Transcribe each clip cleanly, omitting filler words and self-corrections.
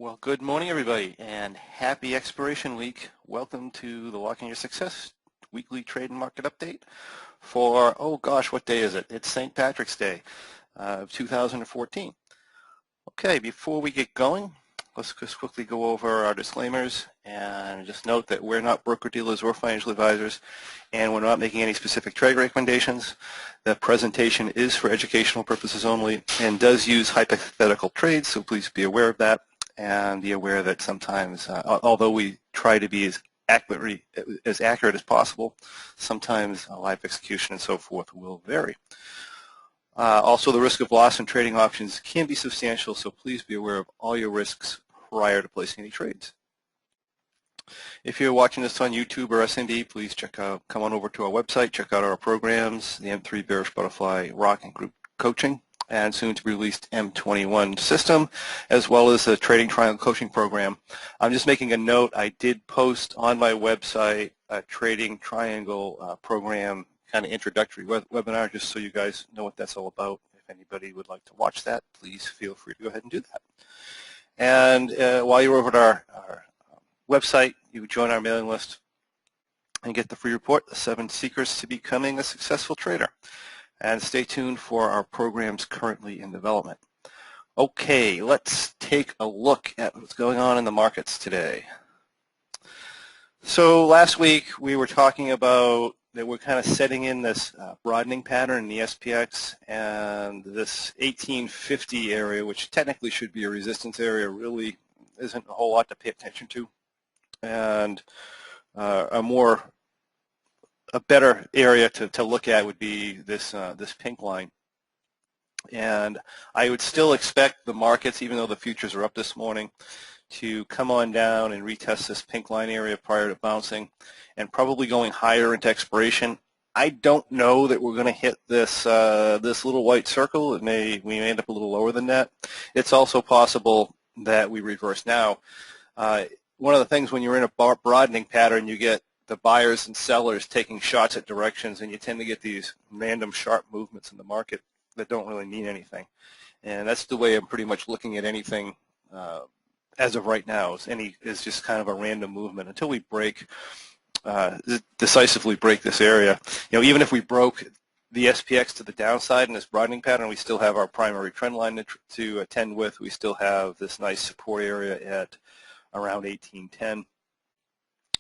Well, good morning, everybody, and happy expiration week. Welcome to the Locke in Your Success weekly trade and market update for, oh gosh, what day is it? It's St. Patrick's Day of 2014. Okay, before we get going, let's just quickly go over our disclaimers and just note that we're not broker-dealers or financial advisors, and we're not making any specific trade recommendations. The presentation is for educational purposes only and does use hypothetical trades, so please be aware of that. And be aware that sometimes, although we try to be as accurate as possible, sometimes live execution and so forth will vary. Also, the risk of loss in trading options can be substantial, so please be aware of all your risks prior to placing any trades. If you're watching this on YouTube or SMB, please come on over to our website, check out our programs, the M3 Bearish Butterfly ROCK and Group Coaching, and soon to be released M21 system, as well as the Trading Triangle Coaching Program. I'm just making a note, I did post on my website a Trading Triangle program kind of introductory webinar, just so you guys know what that's all about. If anybody would like to watch that, please feel free to go ahead and do that. And while you're over at our website, you join our mailing list and get the free report, The 7 Secrets to Becoming a Successful Trader. And stay tuned for our programs currently in development. Okay, let's take a look at what's going on in the markets today. So last week we were talking about that we're kind of setting in this broadening pattern in the SPX, and this 1850 area, which technically should be a resistance area, really isn't a whole lot to pay attention to. And a better area to look at would be this this pink line. And I would still expect the markets, even though the futures are up this morning, to come on down and retest this pink line area prior to bouncing and probably going higher into expiration. I don't know that we're going to hit this this little white circle. We may end up a little lower than that. It's also possible that we reverse now. One of the things when you're in a broadening pattern, you get the buyers and sellers taking shots at directions, and you tend to get these random sharp movements in the market that don't really mean anything. And that's the way I'm pretty much looking at anything as of right now. Is just kind of a random movement until we decisively break this area. You know, even if we broke the SPX to the downside in this broadening pattern, we still have our primary trend line to attend with. We still have this nice support area at around 1810.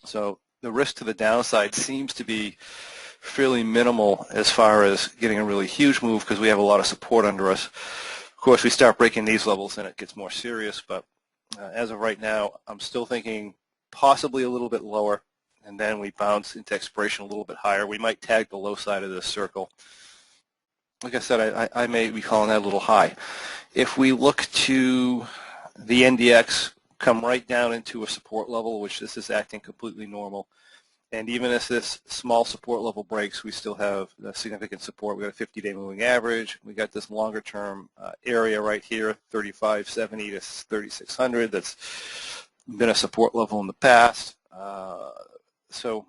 So the risk to the downside seems to be fairly minimal as far as getting a really huge move, because we have a lot of support under us. Of course, we start breaking these levels and it gets more serious, but as of right now, I'm still thinking possibly a little bit lower, and then we bounce into expiration a little bit higher. We might tag the low side of this circle. Like I said, I may be calling that a little high. If we look to the NDX, come right down into a support level, which this is acting completely normal. And even if this small support level breaks, we still have significant support. We got a 50-day moving average. We got this longer term area right here, 3570 to 3600. That's been a support level in the past. So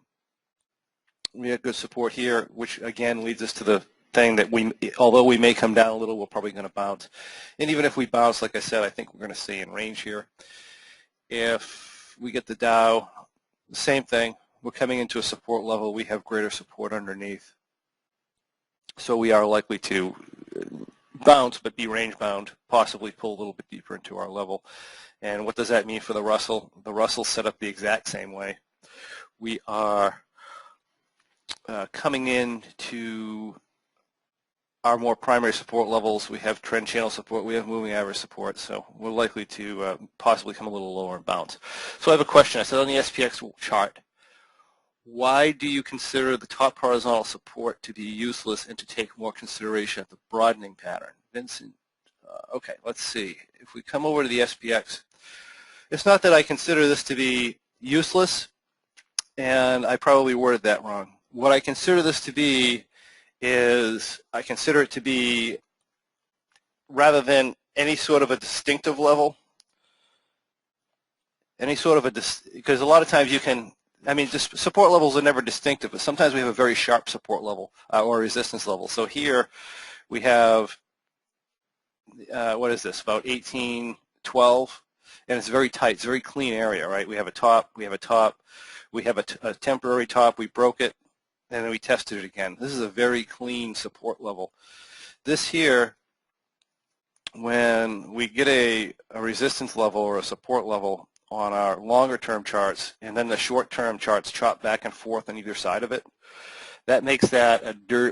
we have good support here, which again leads us to the thing that although we may come down a little, we're probably going to bounce. And even if we bounce, like I said, I think we're going to stay in range here. If we get the Dow, same thing. We're coming into a support level. We have greater support underneath. So we are likely to bounce, but be range bound, possibly pull a little bit deeper into our level. And what does that mean for the Russell? The Russell's set up the exact same way. We are coming into our more primary support levels. We have trend channel support, we have moving average support, so we're likely to possibly come a little lower and bounce. So I have a question. I said on the SPX chart, why do you consider the top horizontal support to be useless and to take more consideration of the broadening pattern? Vincent, okay, let's see. If we come over to the SPX, it's not that I consider this to be useless, and I probably worded that wrong. What I consider this to be is I consider it to be, rather than any sort of a distinctive level, because a lot of times you can, I mean, just support levels are never distinctive, but sometimes we have a very sharp support level or resistance level. So here we have, what is this, about 1812. and it's very tight. It's a very clean area, right? We have a top, we have a top, we have a temporary top, we broke it, and then we tested it again. This is a very clean support level. This here, when we get a resistance level or a support level on our longer term charts, and then the short term charts chop back and forth on either side of it, that makes that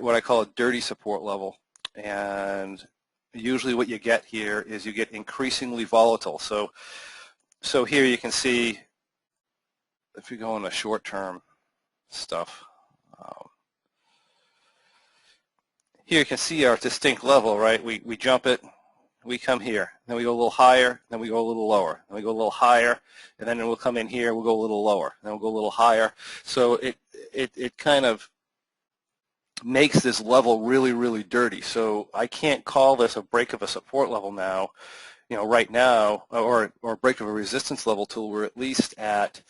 what I call a dirty support level. And usually what you get here is you get increasingly volatile. So here you can see, if you go on the short term stuff, here you can see our distinct level, right? We jump it, we come here, then we go a little higher, then we go a little lower, then we go a little higher, and then we'll come in here, we'll go a little lower, then we'll go a little higher. So it kind of makes this level really, really dirty. So I can't call this a break of a support level now, right now, or break of a resistance level till we're at least at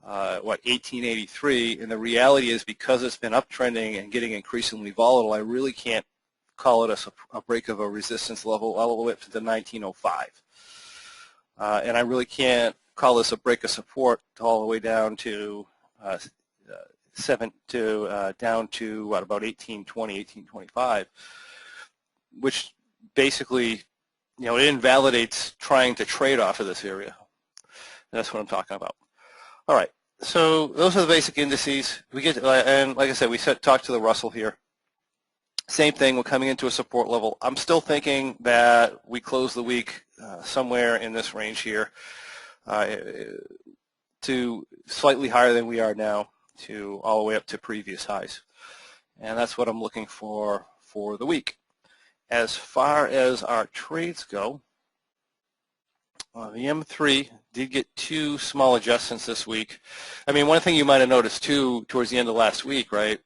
1883, and the reality is, because it's been uptrending and getting increasingly volatile, I really can't call it a break of a resistance level all the way up to the 1905. And I really can't call this a break of support all the way down to down to what, about 1820, 1825, which basically, it invalidates trying to trade off of this area. That's what I'm talking about. All right, so those are the basic indices. And like I said, we talked to the Russell here. Same thing, we're coming into a support level. I'm still thinking that we close the week somewhere in this range here, to slightly higher than we are now, to all the way up to previous highs. And that's what I'm looking for the week. As far as our trades go, the M3 did get 2 small adjustments this week. I mean, one thing you might have noticed too, towards the end of last week, right?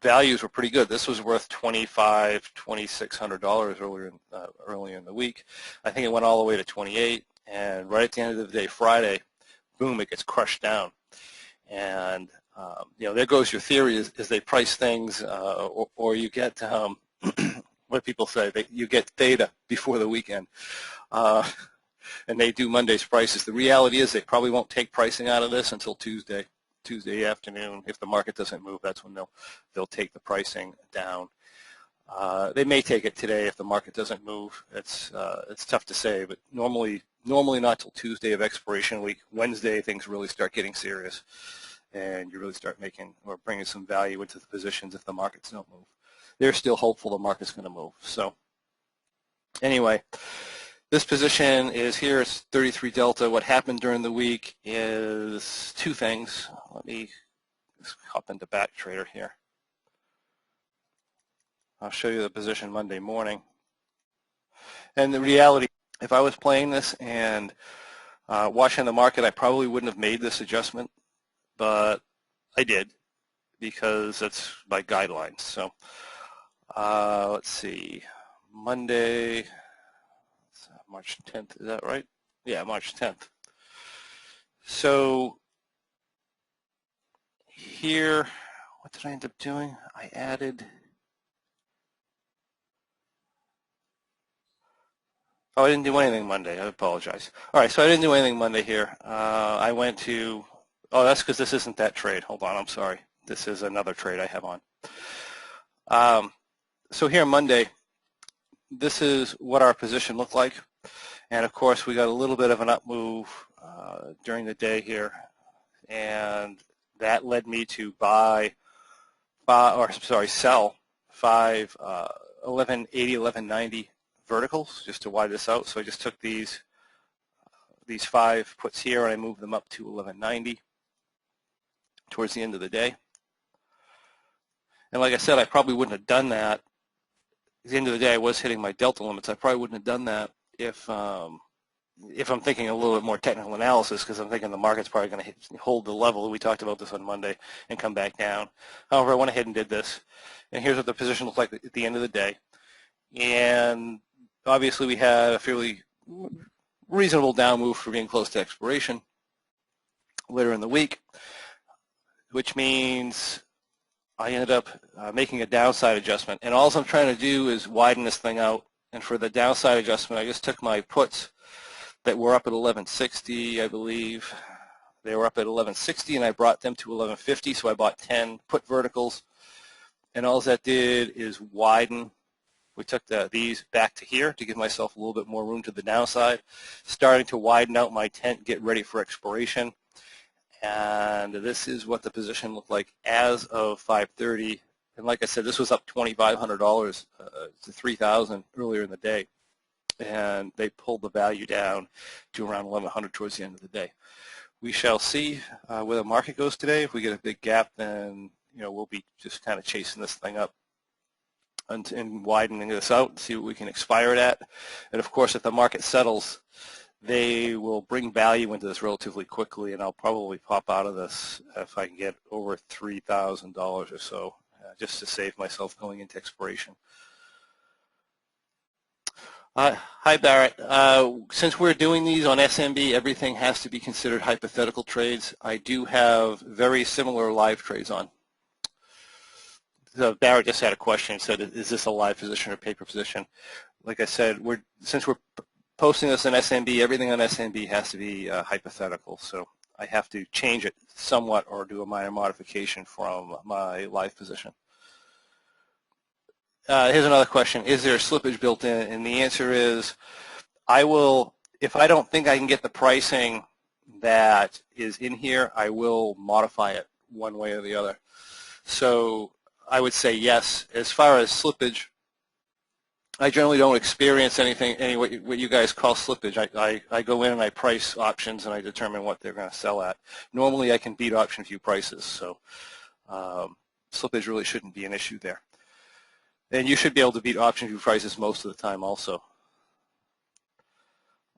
Values were pretty good. This was worth $2,500, $2,600 earlier in the week. I think it went all the way to 28, and right at the end of the day, Friday, boom, it gets crushed down. And there goes your theory: is they price things, or you get what people say, you get theta before the weekend. And they do Monday's prices. The reality is they probably won't take pricing out of this until Tuesday afternoon. If the market doesn't move, that's when they'll take the pricing down. They may take it today if the market doesn't move. It's tough to say, but normally not till Tuesday of expiration week. Wednesday things really start getting serious, and you really start making or bringing some value into the positions if the markets don't move. They're still hopeful the market's going to move. So anyway, this position is here. It's 33 delta. What happened during the week is 2 things. Let me just hop into Back Trader here. I'll show you the position Monday morning. And the reality, if I was playing this and watching the market, I probably wouldn't have made this adjustment, but I did because that's my guidelines. So let's see, Monday, March 10th, is that right? Yeah, March 10th. So here, what did I end up doing? I added, oh, I didn't do anything Monday. I apologize. All right, so I didn't do anything Monday here. I went to, oh, that's because this isn't that trade. Hold on, I'm sorry. This is another trade I have on. So here Monday, this is what our position looked like. And of course, we got a little bit of an up move during the day here, and that led me to sell 1180, 1190 verticals just to widen this out. So I just took these 5 puts here and I moved them up to 1190 towards the end of the day. And like I said, I probably wouldn't have done that. At the end of the day, I was hitting my delta limits. I probably wouldn't have done that if I'm thinking a little bit more technical analysis, because I'm thinking the market's probably going to hold the level. We talked about this on Monday and come back down. However, I went ahead and did this. And here's what the position looked like at the end of the day. And obviously we had a fairly reasonable down move for being close to expiration later in the week, which means I ended up making a downside adjustment. And all I'm trying to do is widen this thing out. And for the downside adjustment, I just took my puts that were up at 1160, I believe. They were up at 1160, and I brought them to 1150, so I bought 10 put verticals, and all that did is widen. We took these back to here to give myself a little bit more room to the downside, starting to widen out my tent, get ready for expiration. And this is what the position looked like as of 5:30. And like I said, this was up $2,500 to $3,000 earlier in the day. And they pulled the value down to around 1,100 towards the end of the day. We shall see where the market goes today. If we get a big gap, then we'll be just kind of chasing this thing up and widening this out and see what we can expire it at. And of course, if the market settles, they will bring value into this relatively quickly, and I'll probably pop out of this if I can get over $3,000 or so, just to save myself going into expiration. Hi, Barrett. Since we're doing these on SMB, everything has to be considered hypothetical trades. I do have very similar live trades on. So Barrett just had a question. Said, is this a live position or paper position? Like I said, since we're posting this in SMB, everything on SMB has to be hypothetical. So I have to change it somewhat or do a minor modification from my live position. Here's another question. Is there slippage built in? And the answer is, I will, if I don't think I can get the pricing that is in here, I will modify it one way or the other. So I would say yes. As far as slippage, I generally don't experience anything, what you guys call slippage. I go in and I price options and I determine what they're going to sell at. Normally I can beat option view prices, so slippage really shouldn't be an issue there. And you should be able to beat option view prices most of the time also.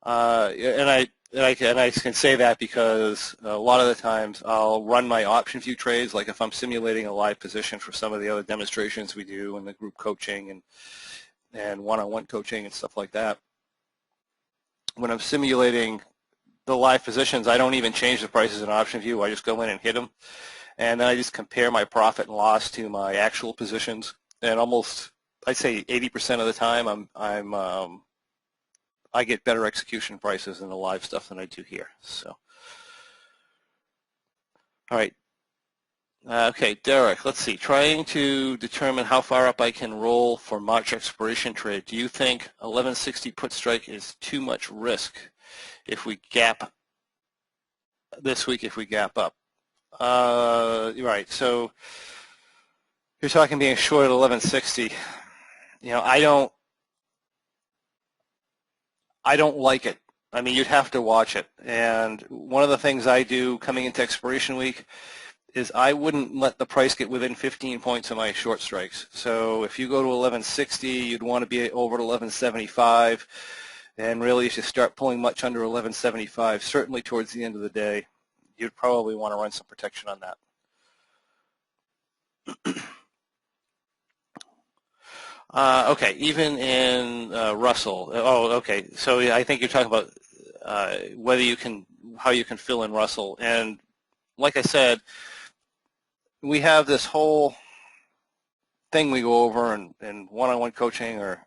And I can say that because a lot of the times I'll run my option view trades, like if I'm simulating a live position for some of the other demonstrations we do in the group coaching and one-on-one coaching and stuff like that. When I'm simulating the live positions, I don't even change the prices in option view. I just go in and hit them, and then I just compare my profit and loss to my actual positions. And almost, I'd say 80% of the time, I get better execution prices in the live stuff than I do here. So, all right. Okay, Derek, let's see. Trying to determine how far up I can roll for March expiration trade. Do you think 1160 put strike is too much risk if we gap this week, if we gap up? Right, so you're talking being short at 1160. I don't like it. I mean, you'd have to watch it. And one of the things I do coming into expiration week is I wouldn't let the price get within 15 points of my short strikes. So if you go to 1160, you'd want to be over to 1175. And really, if you start pulling much under 1175, certainly towards the end of the day, you'd probably want to run some protection on that. Okay, even in Russell. Oh, okay. So I think you're talking about whether you can, how you can fill in Russell. And like I said, we have this whole thing we go over in one-on-one coaching or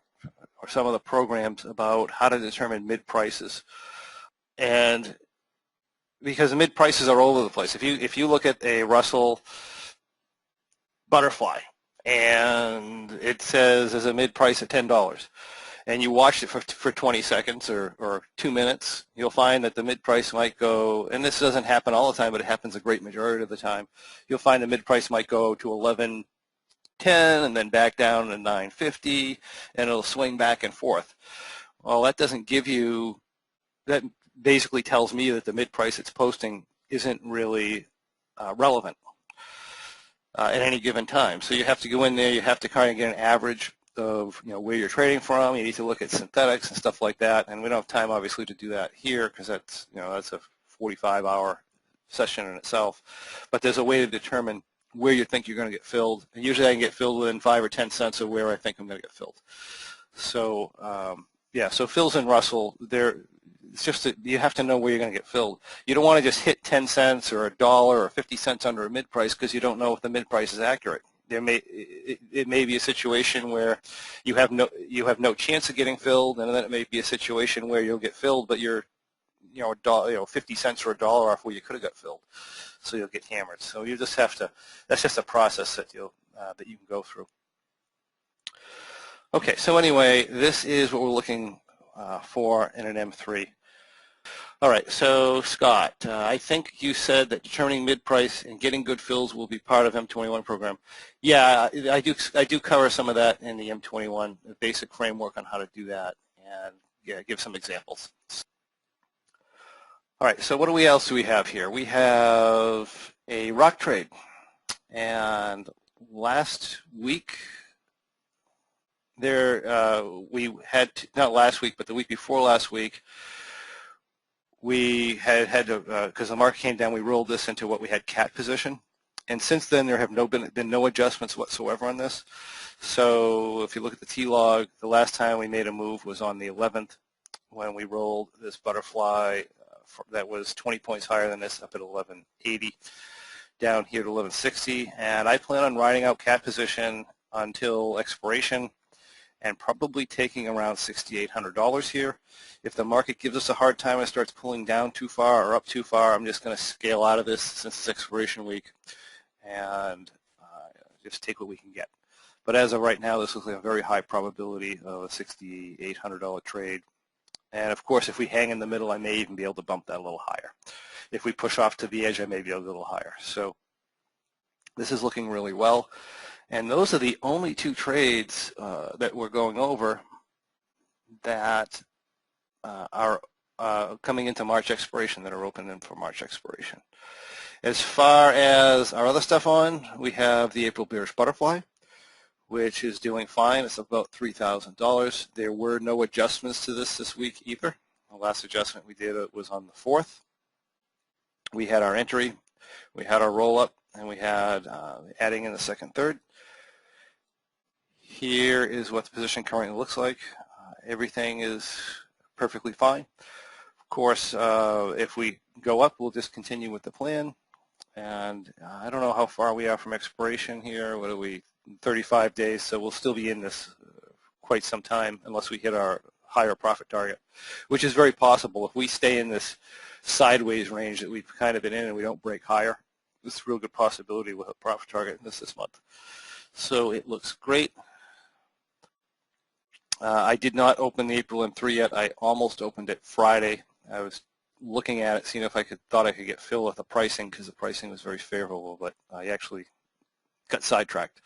some of the programs about how to determine mid prices. And because the mid prices are all over the place. If you look at a Russell Butterfly, and it says there's a mid price at $10, and you watch it for 20 seconds or 2 minutes, you'll find that the mid price might go, and this doesn't happen all the time, but it happens a great majority of the time, you'll find the mid price might go to 11.10 and then back down to 9.50, and it'll swing back and forth. Well, that doesn't give you, that basically tells me that the mid price it's posting isn't really relevant at any given time. So you have to go in there, you have to kind of get an average of where you're trading from. You need to look at synthetics and stuff like that, and we don't have time obviously to do that here because that's that's a 45-hour session in itself. But there's a way to determine where you think you're going to get filled, and usually I can get filled within 5 or 10 cents of where I think I'm going to get filled. So yeah, so fills in Russell, it's just that you have to know where you're going to get filled. You don't want to just hit 10 cents or $1 or 50 cents under a mid price because you don't know if the mid price is accurate. It may be a situation where you have no chance of getting filled, and then it may be a situation where you'll get filled, but you're $1, 50 cents or $1 off where you could have got filled. So you'll get hammered. So you just have to, that's just a process that that you can go through. Okay, so anyway, this is what we're looking for in an M3. All right, so Scott, I think you said that determining mid-price and getting good fills will be part of M21 program. Yeah, I do cover some of that in the M21, the basic framework on how to do that, and yeah, give some examples. All right, so what else do we have here? We have a rock trade, and last week we had, not last week, but the week before last week, we had to, because the market came down, we rolled this into what we had cat position. And since then, there have been no adjustments whatsoever on this. So if you look at the T-log, the last time we made a move was on the 11th when we rolled this butterfly that was 20 points higher than this, up at 1180, down here to 1160. And I plan on riding out cat position until expiration and probably taking around $6,800 here. If the market gives us a hard time and starts pulling down too far or up too far, I'm just going to scale out of this since it's expiration week and just take what we can get. But as of right now, this looks like a very high probability of a $6,800 trade. And of course, if we hang in the middle, I may even be able to bump that a little higher. If we push off to the edge, I may be able to go a little higher. So this is looking really well. And those are the only two trades that we're going over that are coming into March expiration, that are open in for March expiration. As far as our other stuff on, we have the April Bearish Butterfly, which is doing fine. It's about $3,000. There were no adjustments to this week either. The last adjustment we did was on the 4th. We had our entry, we had our roll-up, and we had adding in the second, third. Here is what the position currently looks like. Everything is perfectly fine. Of course, if we go up, we'll just continue with the plan. And I don't know how far we are from expiration here. What are we, 35 days, so we'll still be in this quite some time unless we hit our higher profit target, which is very possible. If we stay in this sideways range that we've kind of been in and we don't break higher, it's a real good possibility with a profit target in this month. So it looks great. I did not open the April M3 yet. I almost opened it Friday. I was looking at it, seeing if thought I could get fill with the pricing because the pricing was very favorable, but I actually got sidetracked.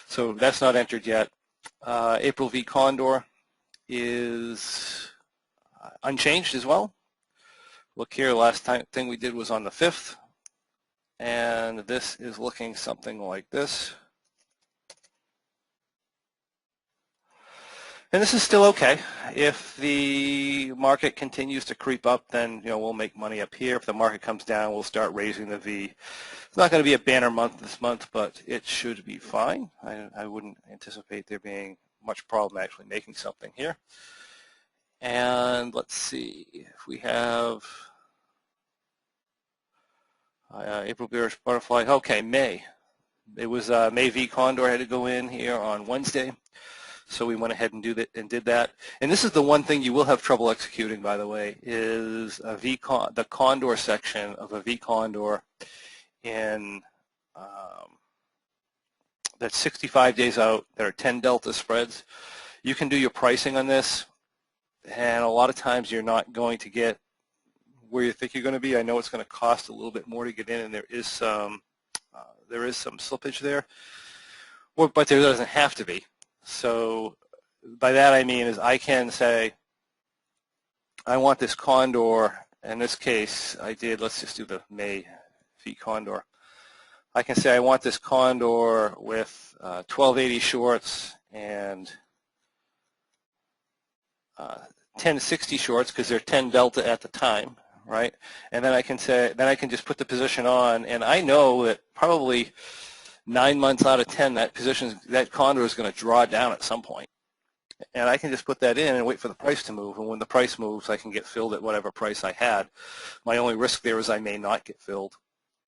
So that's not entered yet. April V Condor is unchanged as well. Look here, last thing we did was on the 5th, and this is looking something like this. And this is still okay. If the market continues to creep up, then we'll make money up here. If the market comes down, we'll start raising the V. It's not going to be a banner month this month, but it should be fine. I wouldn't anticipate there being much problem actually making something here. And let's see if we have April Bearish Butterfly. Okay, May. It was May V Condor had to go in here on Wednesday. So we went ahead and did that. And this is the one thing you will have trouble executing, by the way, is the Condor section of a V Condor in that's 65 days out. There are 10 delta spreads. You can do your pricing on this, and a lot of times you're not going to get where you think you're going to be. I know it's going to cost a little bit more to get in, and there is some slippage there, but there doesn't have to be. So by that I mean is I can say I want this Condor. In this case I did, let's just do the May V Condor. I can say I want this Condor with 1280 shorts and 1060 shorts because they're 10 delta at the time, right? And then I can say, then I can just put the position on, and I know that probably 9 months out of 10 that Condor is going to draw down at some point. And I can just put that in and wait for the price to move, and when the price moves I can get filled at whatever price I had. My only risk there is I may not get filled.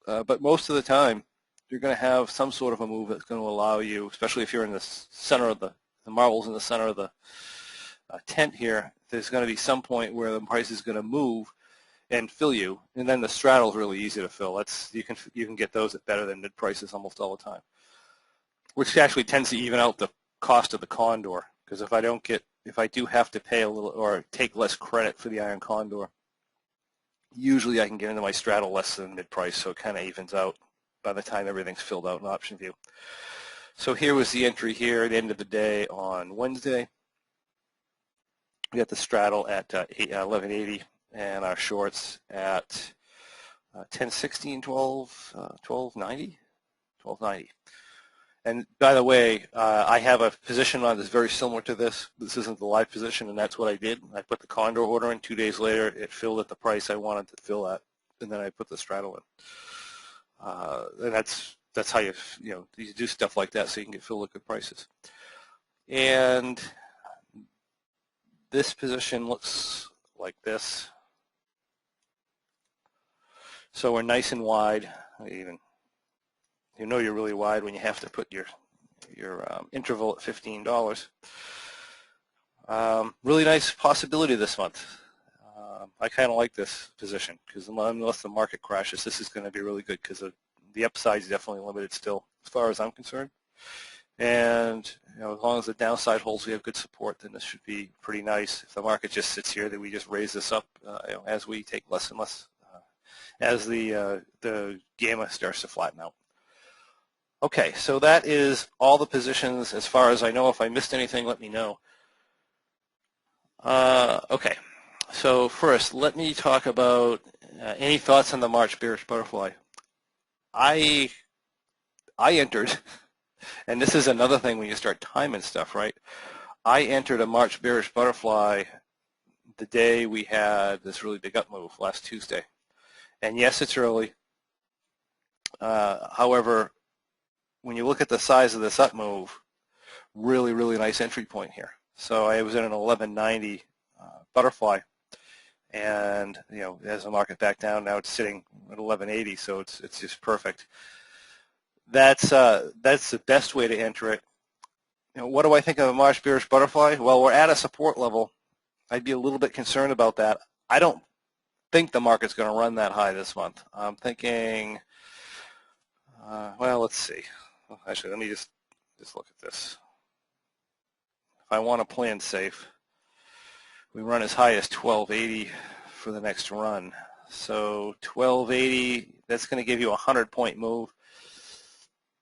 But most of the time you're going to have some sort of a move that's going to allow you, especially if you're in the center of the marbles in the center of the tent here, there's going to be some point where the price is going to move and fill you, and then the straddle is really easy to fill. You can get those at better than mid prices almost all the time, which actually tends to even out the cost of the condor, because if I do have to pay a little or take less credit for the iron condor, usually I can get into my straddle less than mid price, so it kind of evens out by the time everything's filled out in option view. So here was the entry here at the end of the day on Wednesday. We got the straddle at 1180 and our shorts at 1060 and 1290. And by the way, I have a position on this very similar to this. This isn't the live position, and that's what I did. I put the condor order in. 2 days later, it filled at the price I wanted to fill at, and then I put the straddle in. And that's how you do stuff like that so you can get filled at good prices. And this position looks like this. So we're nice and wide. You know you're really wide when you have to put your interval at $15. Really nice possibility this month. I kind of like this position because unless the market crashes, this is going to be really good because the upside is definitely limited still, as far as I'm concerned. And as long as the downside holds, we have good support, then this should be pretty nice. If the market just sits here, then we just raise this up as we take less and less, as the gamma starts to flatten out. Okay, so that is all the positions as far as I know. If I missed anything, let me know. Okay, so first, let me talk about any thoughts on the March bearish butterfly. I entered, and this is another thing when you start timing stuff, right? I entered a March bearish butterfly the day we had this really big up move last Tuesday. And yes, it's early. However, when you look at the size of this up move, really, really nice entry point here. So I was in an 1190 butterfly, and as the market backed down, now it's sitting at 1180, so it's just perfect. That's the best way to enter it. What do I think of a March bearish butterfly? Well, we're at a support level. I'd be a little bit concerned about that. I don't think the market's going to run that high this month. I'm thinking, well, let's see. Actually, let me just look at this. If I want to plan safe, we run as high as 1280 for the next run. So 1280, that's going to give you a 100-point move.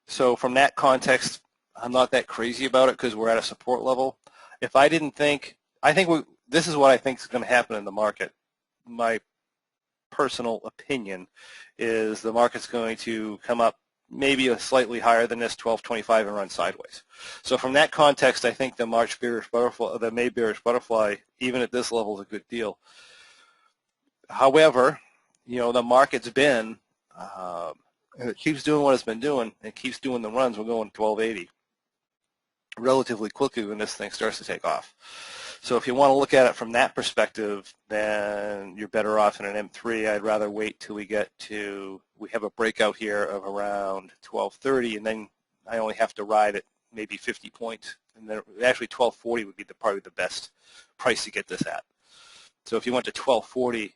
So from that context, I'm not that crazy about it because we're at a support level. If I didn't think, this is what I think is going to happen in the market. My personal opinion is the market's going to come up maybe a slightly higher than this, 1225, and run sideways. So from that context, I think the March bearish butterfly, the May bearish butterfly, even at this level, is a good deal. However, the market's been, it keeps doing what it's been doing. It keeps doing the runs. We're going 1280 relatively quickly when this thing starts to take off. So if you want to look at it from that perspective, then you're better off in an M3. I'd rather wait till we have a breakout here of around 1230, and then I only have to ride at maybe 50 points. And then actually 1240 would be probably the best price to get this at. So if you went to 1240,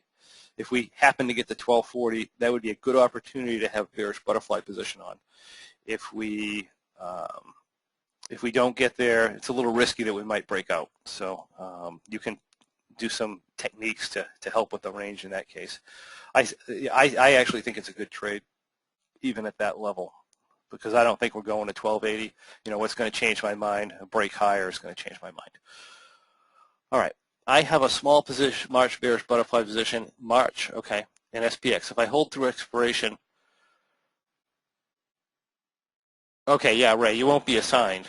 if we happen to get to 1240, that would be a good opportunity to have bearish butterfly position on. If we don't get there, it's a little risky that we might break out. So you can do some techniques to help with the range in that case. I actually think it's a good trade, even at that level, because I don't think we're going to 1280. What's going to change my mind? A break higher is going to change my mind. All right. I have a small position, March bearish butterfly position, March, okay, in SPX. If I hold through expiration, okay, yeah, Ray, you won't be assigned.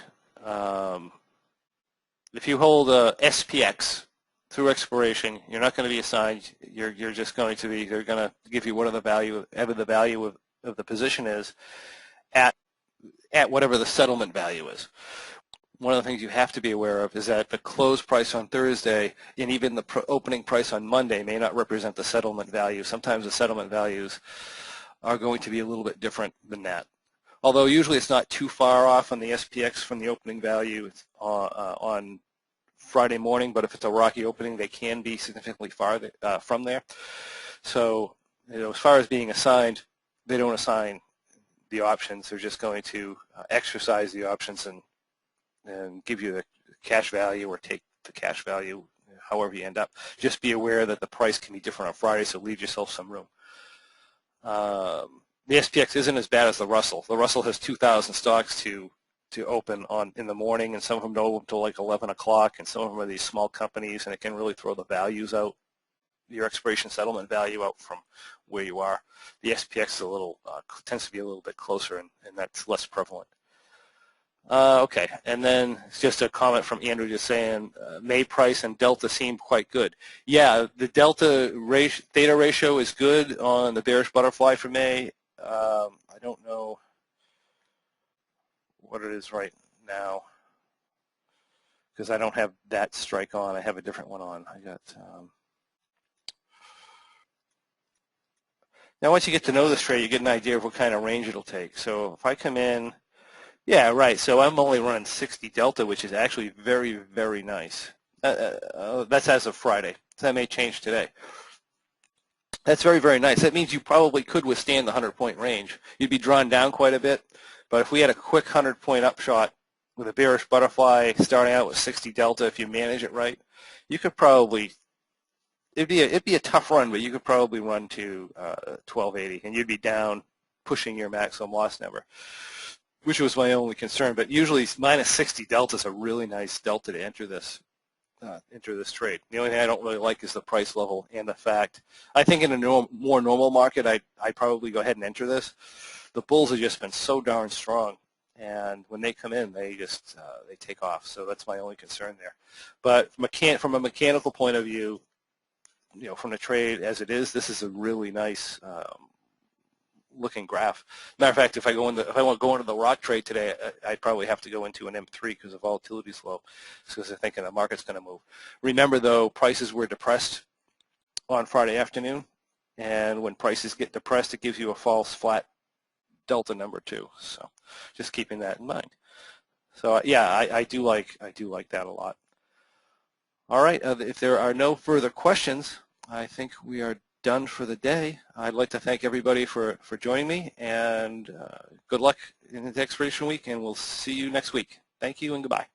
If you hold SPX through expiration, you're not going to be assigned. You're just going to be. They're going to give you whatever the value of the position is at whatever the settlement value is. One of the things you have to be aware of is that the close price on Thursday and even the opening price on Monday may not represent the settlement value. Sometimes the settlement values are going to be a little bit different than that. Although usually it's not too far off on the SPX from the opening value on Friday morning, but if it's a rocky opening, they can be significantly far from there. So, as far as being assigned, they don't assign the options. They're just going to exercise the options and give you the cash value or take the cash value, however you end up. Just be aware that the price can be different on Friday, so leave yourself some room. The SPX isn't as bad as the Russell. The Russell has 2,000 stocks to open in the morning, and some of them don't open until like 11 o'clock, and some of them are these small companies, and it can really throw the values out, your expiration settlement value out from where you are. The SPX is a little tends to be a little bit closer, and that's less prevalent. Okay, and then it's just a comment from Andrew just saying May price and delta seem quite good. Yeah, the delta theta ratio is good on the bearish butterfly for May. I don't know what it is right now because I don't have that strike on. I have a different one on. I got now once you get to know this trade, you get an idea of what kind of range it'll take. So if I come in, yeah, right. So I'm only running 60 delta, which is actually very, very nice. That's as of Friday. So that may change today. That's very, very nice. That means you probably could withstand the 100-point range. You'd be drawn down quite a bit, but if we had a quick 100-point upshot with a bearish butterfly starting out with 60 delta, if you manage it right, you could probably, it'd be a tough run, but you could probably run to 1280, and you'd be down pushing your maximum loss number, which was my only concern. But usually minus 60 delta is a really nice delta to enter this trade. The only thing I don't really like is the price level and the fact. I think in a more normal market, I'd probably go ahead and enter this. The bulls have just been so darn strong, and when they come in, they just they take off. So that's my only concern there. But from a mechanical point of view, from the trade as it is, this is a really nice looking graph. Matter of fact, if I want to go into the ROCK trade today, I'd probably have to go into an M3 because the volatility is low, because they're thinking the market's going to move. Remember, though, prices were depressed on Friday afternoon, and when prices get depressed, it gives you a false flat delta number too. So just keeping that in mind. So yeah, I do like that a lot. All right, if there are no further questions, I think we are done for the day. I'd like to thank everybody for joining me, and good luck in the expiration week, and we'll see you next week. Thank you and goodbye.